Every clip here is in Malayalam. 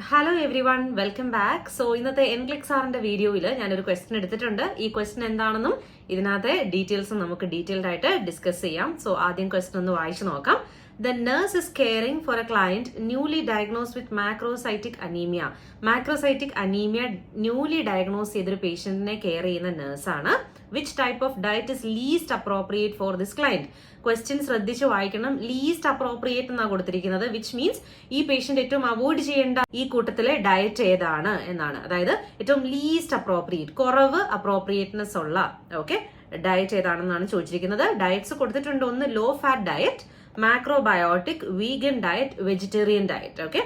Hello every one, welcome back. So ഇന്നത്തെ എൻക്ലിക് സാറിന്റെ വീഡിയോയിൽ ഞാനൊരു ക്വസ്റ്റ്യൻ എടുത്തിട്ടുണ്ട്. ഈ ക്വസ്റ്റ്യൻ എന്താണെന്നും ഇതിനകത്തെ ഡീറ്റെയിൽസും നമുക്ക് ഡീറ്റെയിൽഡ് ആയിട്ട് ഡിസ്കസ് ചെയ്യാം. സോ ആദ്യം ക്വസ്റ്റ്യൻ ഒന്ന് വായിച്ചു നോക്കാം. The nurse is caring for a client newly diagnosed with macrocytic anemia. Macrocytic anemia newly diagnosed ചെയ്തൊരു പേഷ്യന്റിനെ കെയർ ചെയ്യുന്ന നഴ്സാണ്. Which type of diet is least appropriate for this client? Question ശ്രദ്ധിച്ച് വായിക്കണം. ലീസ്റ്റ് അപ്രോപ്രിയേറ്റ് എന്നാണ് കൊടുത്തിരിക്കുന്നത്. വിച്ച് മീൻസ് ഈ പേഷ്യന്റ് ഏറ്റവും അവോയ്ഡ് ചെയ്യേണ്ട ഈ കൂട്ടത്തിലെ ഡയറ്റ് ഏതാണ് എന്നാണ്. അതായത് ഏറ്റവും ലീസ്റ്റ് അപ്രോപ്രിയേറ്റ്, കുറവ് അപ്രോപ്രിയേറ്റ്നെസ് ഉള്ള ഡയറ്റ് ഏതാണെന്നാണ് ചോദിച്ചിരിക്കുന്നത്. ഡയറ്റ്സ് കൊടുത്തിട്ടുണ്ട്. ഒന്ന് low fat diet, macrobiotic, vegan diet, vegetarian diet.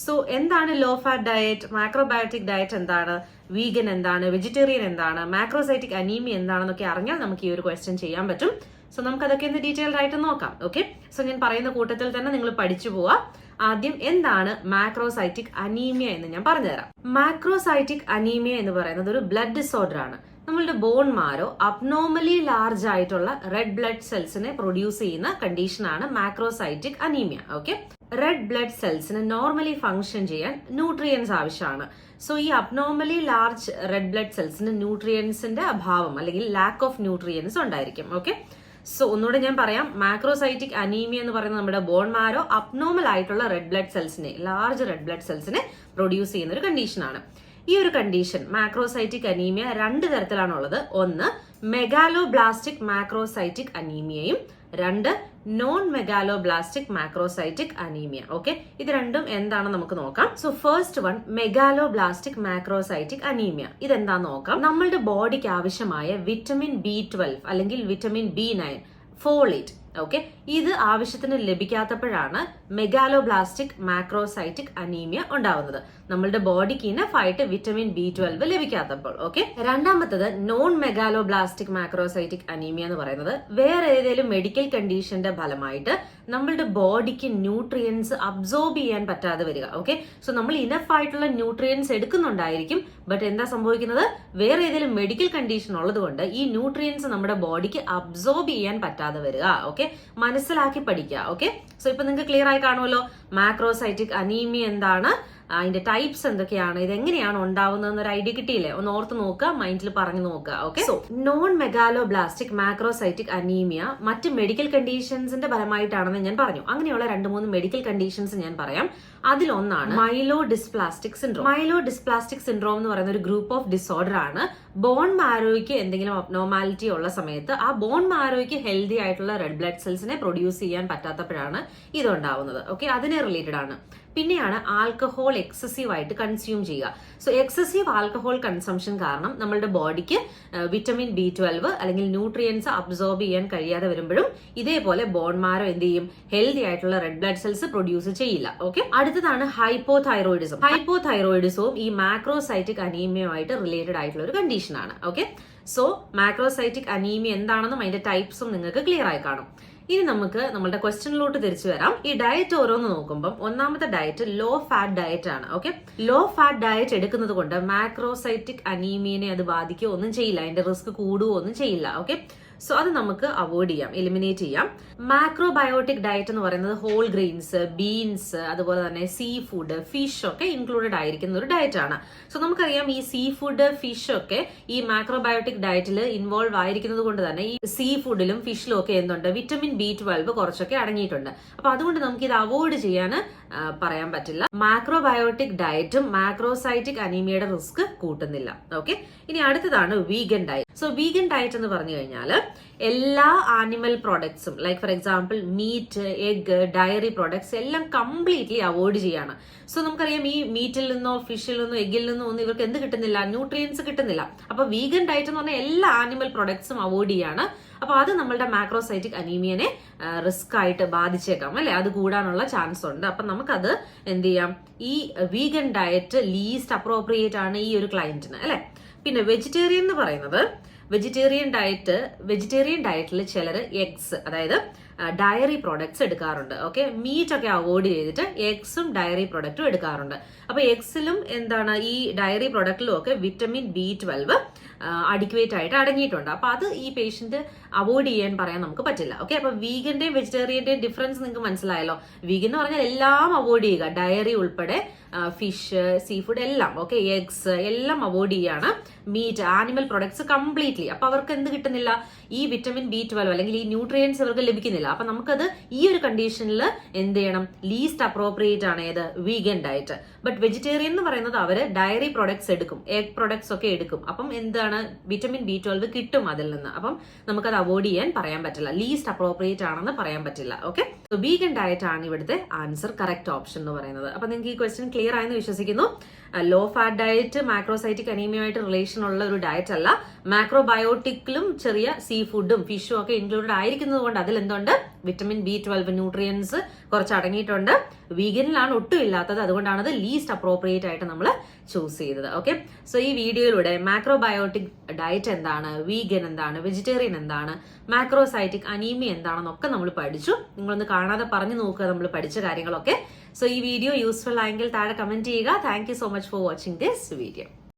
So എന്താണ് low fat diet, macrobiotic diet എന്താണ്, വീഗൻ എന്താണ്, വെജിറ്റേറിയൻ എന്താണ്, മാക്രോസൈറ്റിക് അനീമിയ എന്താണെന്നൊക്കെ അറിഞ്ഞാൽ നമുക്ക് ഈ ഒരു ക്വസ്റ്റ്യൻ ചെയ്യാൻ പറ്റും. സോ നമുക്ക് അതൊക്കെ ഒന്ന് ഡീറ്റെയിൽഡ് ആയിട്ട് നോക്കാം. സോ ഞാൻ പറയുന്ന കൂട്ടത്തിൽ തന്നെ നിങ്ങൾ പഠിച്ചു പോവാ. ആദ്യം എന്താണ് മാക്രോസൈറ്റിക് അനീമിയ എന്ന് ഞാൻ പറഞ്ഞുതരാം. മാക്രോസൈറ്റിക് അനീമിയ എന്ന് പറയുന്നത് ഒരു ബ്ലഡ് ഡിസോർഡർ ആണ്. നമ്മളുടെ ബോൺ മാരോ അബ്നോർമലി ലാർജ് ആയിട്ടുള്ള റെഡ് ബ്ലഡ് സെൽസിനെ പ്രൊഡ്യൂസ് ചെയ്യുന്ന കണ്ടീഷനാണ് മാക്രോസൈറ്റിക് അനീമിയ. റെഡ് ബ്ലഡ് സെൽസിന് നോർമലി ഫംഗ്ഷൻ ചെയ്യാൻ ന്യൂട്രിയൻസ് ആവശ്യമാണ്. സോ ഈ അബ്നോർമലി ലാർജ് റെഡ് ബ്ലഡ് സെൽസിന് ന്യൂട്രിയൻസിന്റെ അഭാവം അല്ലെങ്കിൽ ലാക്ക് ഓഫ് ന്യൂട്രിയൻസ് ഉണ്ടായിരിക്കും. സോ ഒന്നുകൂടെ ഞാൻ പറയാം. മാക്രോസൈറ്റിക് അനീമിയ എന്ന് പറയുന്നത് നമ്മുടെ ബോൺ മാരോ അബ്നോർമൽ ആയിട്ടുള്ള റെഡ് ബ്ലഡ് സെൽസിനെ, ലാർജ് റെഡ് ബ്ലഡ് സെൽസിനെ പ്രൊഡ്യൂസ് ചെയ്യുന്ന ഒരു കണ്ടീഷനാണ്. ഈ ഒരു കണ്ടീഷൻ മാക്രോസൈറ്റിക് അനീമിയ രണ്ട് തരത്തിലാണുള്ളത്. ഒന്ന് മെഗാലോബ്ലാസ്റ്റിക് മാക്രോസൈറ്റിക് അനീമിയയും, രണ്ട് നോൺ മെഗാലോബ്ലാസ്റ്റിക് മാക്രോസൈറ്റിക് അനീമിയ. ഇത് രണ്ടും എന്താണെന്ന് നമുക്ക് നോക്കാം. So first one, megaloblastic macrocytic anaemia. ഇതെന്താന്ന് നോക്കാം. നമ്മളുടെ ബോഡിക്ക് ആവശ്യമായ വിറ്റമിൻ B12 അല്ലെങ്കിൽ വിറ്റമിൻ B9, ഫോളേറ്റ് ഇത് ആവശ്യത്തിന് ലഭിക്കാത്തപ്പോഴാണ് മെഗാലോബ്ലാസ്റ്റിക് മാക്രോസൈറ്റിക് അനീമിയ ഉണ്ടാവുന്നത്. നമ്മളുടെ ബോഡിക്ക് ഇനഫായിട്ട് വിറ്റമിൻ B12 ലഭിക്കാത്തപ്പോൾ. രണ്ടാമത്തത് നോൺ മെഗാലോബ്ലാസ്റ്റിക് മാക്രോസൈറ്റിക് അനീമിയ എന്ന് പറയുന്നത് വേറെ ഏതെങ്കിലും മെഡിക്കൽ കണ്ടീഷന്റെ ഫലമായിട്ട് നമ്മളുടെ ബോഡിക്ക് ന്യൂട്രിയൻസ് അബ്സോർബ് ചെയ്യാൻ പറ്റാതെ വരിക. സോ നമ്മൾ ഇനഫായിട്ടുള്ള ന്യൂട്രിയൻസ് എടുക്കുന്നുണ്ടായിരിക്കും, ബട്ട് എന്താ സംഭവിക്കുന്നത്, വേറെ ഏതെങ്കിലും മെഡിക്കൽ കണ്ടീഷൻ ഉള്ളത് കൊണ്ട് ഈ ന്യൂട്രിയൻസ് നമ്മുടെ ബോഡിക്ക് അബ്സോർബ് ചെയ്യാൻ പറ്റാതെ വരിക. മനസ്സിലാക്കി പഠിക്കുക. സോ ഇപ്പൊ നിങ്ങൾക്ക് ക്ലിയർ ആയി കാണുമല്ലോ മാക്രോസൈറ്റിക് അനീമിയ എന്താണ്, അതിന്റെ ടൈപ്സ് എന്തൊക്കെയാണ്, ഇതെങ്ങനെയാണ് ഉണ്ടാവുന്നതെന്ന് ഒരു ഐഡിയ കിട്ടിയില്ലേ? ഒന്ന് ഓർത്ത് നോക്കുക, മൈൻഡിൽ പറഞ്ഞു നോക്കുക. So non megaloblastic macrocytic anaemia മറ്റ് മെഡിക്കൽ കണ്ടീഷൻസിന്റെ ഫലമായിട്ടാണെന്ന് ഞാൻ പറഞ്ഞു. അങ്ങനെയുള്ള 2-3 മെഡിക്കൽ കണ്ടീഷൻസ് ഞാൻ പറയാം. അതിലൊന്നാണ് മൈലോഡിസ്പ്ലാസ്റ്റിക് സിൻഡ്രോം. മൈലോഡിസ്പ്ലാസ്റ്റിക് സിൻഡ്രോം എന്ന് പറയുന്ന ഒരു ഗ്രൂപ്പ് ഓഫ് ഡിസോർഡർ ആണ്. ബോൺ മാരോയ്ക്ക് എന്തെങ്കിലും അബ്നോർമാലിറ്റി ഉള്ള സമയത്ത് ആ ബോൺ മാരോയ്ക്ക് ഹെൽത്തി ആയിട്ടുള്ള റെഡ് ബ്ലഡ് സെൽസിനെ പ്രൊഡ്യൂസ് ചെയ്യാൻ പറ്റാത്തപ്പോഴാണ് ഇതുണ്ടാവുന്നത്. അതിനെ റിലേറ്റഡ് ആണ്. പിന്നെയാണ് ആൽക്കഹോൾ എക്സസീവ് ആയിട്ട് കൺസ്യൂം ചെയ്യുക. സോ എക്സസീവ് ആൽക്കഹോൾ കൺസംഷൻ കാരണം നമ്മളുടെ ബോഡിക്ക് വിറ്റമിൻ B12 അല്ലെങ്കിൽ ന്യൂട്രിയൻസ് അബ്സോർബ് ചെയ്യാൻ കഴിയാതെ വരുമ്പോഴും ഇതേപോലെ ബോൺ മാരോ എന്ത് ചെയ്യും, ഹെൽത്തി ആയിട്ടുള്ള റെഡ് ബ്ലഡ് സെൽസ് പ്രൊഡ്യൂസ് ചെയ്യില്ല. അടുത്തതാണ് ഹൈപ്പോതൈറോയിഡിസം. ഹൈപ്പോതൈറോയിഡിസവും ഈ മാക്രോസൈറ്റിക് അനീമിയയുമായിട്ട് റിലേറ്റഡ് ആയിട്ടുള്ള ഒരു കണ്ടീഷൻ ആണ്. സോ മാക്രോസൈറ്റിക് അനീമിയ എന്താണെന്നും അതിന്റെ ടൈപ്സും നിങ്ങൾക്ക് ക്ലിയർ ആയി കാണും. ഇനി നമുക്ക് നമ്മുടെ ക്വസ്റ്റ്യനിലോട്ട് തിരിച്ചു വരാം. ഈ ഡയറ്റ് ഓരോന്ന് നോക്കുമ്പോൾ ഒന്നാമത്തെ ഡയറ്റ് ലോ ഫാറ്റ് ഡയറ്റ് ആണ്. ലോ ഫാറ്റ് ഡയറ്റ് എടുക്കുന്നത് കൊണ്ട് മാക്രോസൈറ്റിക് അനീമിയനെ അത് ബാധിക്കുകയോ ഒന്നും ചെയ്യില്ല, അതിന്റെ റിസ്ക് കൂടുകയോ ഒന്നും ചെയ്യില്ല. സോ അത് നമുക്ക് അവോയ്ഡ് ചെയ്യാം, എലിമിനേറ്റ് ചെയ്യാം. മാക്രോബയോട്ടിക് ഡയറ്റ് എന്ന് പറയുന്നത് ഹോൾ ഗ്രെയിൻസ്, ബീൻസ്, അതുപോലെ തന്നെ സീ ഫുഡ്, ഫിഷ് ഒക്കെ ഇൻക്ലൂഡഡ് ആയിരിക്കുന്ന ഒരു ഡയറ്റ് ആണ്. സോ നമുക്കറിയാം ഈ സീ ഫുഡ്, ഫിഷ് ഒക്കെ ഈ മാക്രോബയോട്ടിക് ഡയറ്റിൽ ഇൻവോൾവ് ആയിരിക്കുന്നത് കൊണ്ട് തന്നെ ഈ സീ ഫുഡിലും ഫിഷിലും ഒക്കെ എന്തുണ്ട്, വിറ്റമിൻ B12 കുറച്ചൊക്കെ അടങ്ങിയിട്ടുണ്ട്. അപ്പൊ അതുകൊണ്ട് നമുക്ക് ഇത് അവോയ്ഡ് ചെയ്യാൻ പറയാൻ പറ്റില്ല. മാക്രോബയോട്ടിക് ഡയറ്റും മാക്രോസൈറ്റിക് അനീമിയയുടെ റിസ്ക് കൂട്ടുന്നില്ല. ഇനി അടുത്തതാണ് vegan diet. So vegan diet എന്ന് പറഞ്ഞു കഴിഞ്ഞാൽ എല്ലാ ആനിമൽ പ്രോഡക്ട്സും like for example meat, egg, dairy products എല്ലാം കംപ്ലീറ്റ്ലി അവോയ്ഡ് ചെയ്യാണ്. സോ നമുക്കറിയാം ഈ മീറ്റിൽ നിന്നോ ഫിഷിൽ നിന്നോ എഗ്ഗിൽ നിന്നോ ഒന്നും ഇവർക്ക് എന്ത് കിട്ടുന്നില്ല, ന്യൂട്രിയൻസ് കിട്ടുന്നില്ല. അപ്പൊ വീഗൻ ഡയറ്റ് എന്ന് പറഞ്ഞാൽ എല്ലാ ആനിമൽ പ്രോഡക്ട്സും അവോയ്ഡ് ചെയ്യാണ്. അപ്പൊ അത് നമ്മളുടെ മാക്രോസൈറ്റിക് അനീമിയനെ റിസ്ക് ആയിട്ട് ബാധിച്ചേക്കാം, അല്ലെ? അത് കൂടാനുള്ള ചാൻസ് ഉണ്ട്. അപ്പൊ നമുക്കത് എന്ത് ചെയ്യാം, ഈ വീഗൻ ഡയറ്റ് ലീസ്റ്റ് അപ്രോപ്രിയേറ്റ് ആണ് ഈ ഒരു ക്ലയന്റിന്, അല്ലെ? പിന്നെ വെജിറ്റേറിയൻ എന്ന് പറയുന്നത് വെജിറ്റേറിയൻ ഡയറ്റിൽ ചിലർ എഗ്സ്, അതായത് ഡയറി പ്രോഡക്ട്സ് എടുക്കാറുണ്ട്. ഓക്കെ, മീറ്റ് ഒക്കെ അവോയ്ഡ് ചെയ്തിട്ട് എഗ്സും ഡയറി പ്രൊഡക്റ്റും എടുക്കാറുണ്ട്. അപ്പൊ എഗ്സിലും എന്താണ് ഈ ഡയറി പ്രൊഡക്റ്റിലും ഒക്കെ വിറ്റമിൻ B12 അഡിക്വേറ്റ് ആയിട്ട് അടങ്ങിയിട്ടുണ്ട്. അപ്പൊ അത് ഈ പേഷ്യന്റ് അവോയ്ഡ് ചെയ്യാൻ പറയാൻ നമുക്ക് പറ്റില്ല. ഓക്കെ, അപ്പൊ വീഗന്റെയും വെജിറ്റേറിയന്റെയും ഡിഫറൻസ് നിങ്ങൾക്ക് മനസ്സിലായല്ലോ. വീഗൻ എന്ന് പറഞ്ഞാൽ എല്ലാം അവോയ്ഡ് ചെയ്യുക, ഡയറി ഉൾപ്പെടെ, ഫിഷ്, സീ ഫുഡ് എല്ലാം, ഓക്കെ, എഗ്സ് എല്ലാം അവോയ്ഡ് ചെയ്യാണ്. Meat, animal products completely. അപ്പൊ അവർക്ക് എന്ത് കിട്ടുന്നില്ല? ഈ വിറ്റമിൻ B12 അല്ലെങ്കിൽ ഈ ന്യൂട്രിയൻസ് അവർക്ക് ലഭിക്കുന്നില്ല. അപ്പൊ നമുക്കത് ഈ ഒരു കണ്ടീഷനിൽ എന്ത് ചെയ്യണം? ലീസ്റ്റ് അപ്രോപ്രിയേറ്റ് ആണ് ഏത്? Vegan diet. ബട്ട് വെജിറ്റേറിയൻ എന്ന് പറയുന്നത് അവര് ഡയറി പ്രൊഡക്ട്സ് എടുക്കും, എഗ് പ്രൊഡക്ട്സ് ഒക്കെ എടുക്കും. അപ്പം എന്താണ്? വിറ്റമിൻ B12 കിട്ടും അതിൽ നിന്ന്. അപ്പം നമുക്കത് അവോയ്ഡ് ചെയ്യാൻ പറയാൻ പറ്റില്ല, ലീസ്റ്റ് അപ്രോപ്രിയേറ്റ് ആണെന്ന് പറയാൻ പറ്റില്ല. ഓക്കെ, വീഗൻ ഡയറ്റ് ആണ് ഇവിടുത്തെ ആൻസർ, കറക്റ്റ് ഓപ്ഷൻ എന്ന് പറയുന്നത്. അപ്പൊ നിങ്ങൾക്ക് ഈ ക്വസ്റ്റ്യൻ ക്ലിയർ ആയെന്ന് വിശ്വസിക്കുന്നു. ലോ ഫാറ്റ് ഡയറ്റ് മാക്രോസൈറ്റിക് അനീമിയുമായിട്ട് റിലേഷൻ ഉള്ള ഒരു ഡയറ്റ് അല്ല. മാക്രോബയോട്ടിക്കിലും ചെറിയ സീ ഫുഡും ഫിഷും ഒക്കെ ഇൻക്ലൂഡഡ് ആയിരിക്കുന്നത് കൊണ്ട് അതിൽ എന്തുണ്ട്? വിറ്റമിൻ B12 ന്യൂട്രിയൻസ് കുറച്ച് അടങ്ങിയിട്ടുണ്ട്. വീഗനിലാണ് ഒട്ടും ഇല്ലാത്തത്, അതുകൊണ്ടാണ് അത് ലീസ്റ്റ് അപ്രോപ്രിയേറ്റ് ആയിട്ട് നമ്മൾ ചൂസ് ചെയ്തത്. ഓക്കെ, സോ ഈ വീഡിയോയിലൂടെ മാക്രോബയോട്ടിക് ഡയറ്റ് എന്താണ്, വീഗൻ എന്താണ്, വെജിറ്റേറിയൻ എന്താണ്, മാക്രോസൈറ്റിക് അനീമിയ എന്താണെന്നൊക്കെ നമ്മൾ പഠിച്ചു. നിങ്ങളൊന്ന് കാണാതെ പറഞ്ഞു നോക്കുക നമ്മൾ പഠിച്ച കാര്യങ്ങളൊക്കെ. സോ ഈ വീഡിയോ യൂസ്ഫുൾ ആയെങ്കിൽ താഴെ കമന്റ് ചെയ്യുക. Thank you so much for watching this video.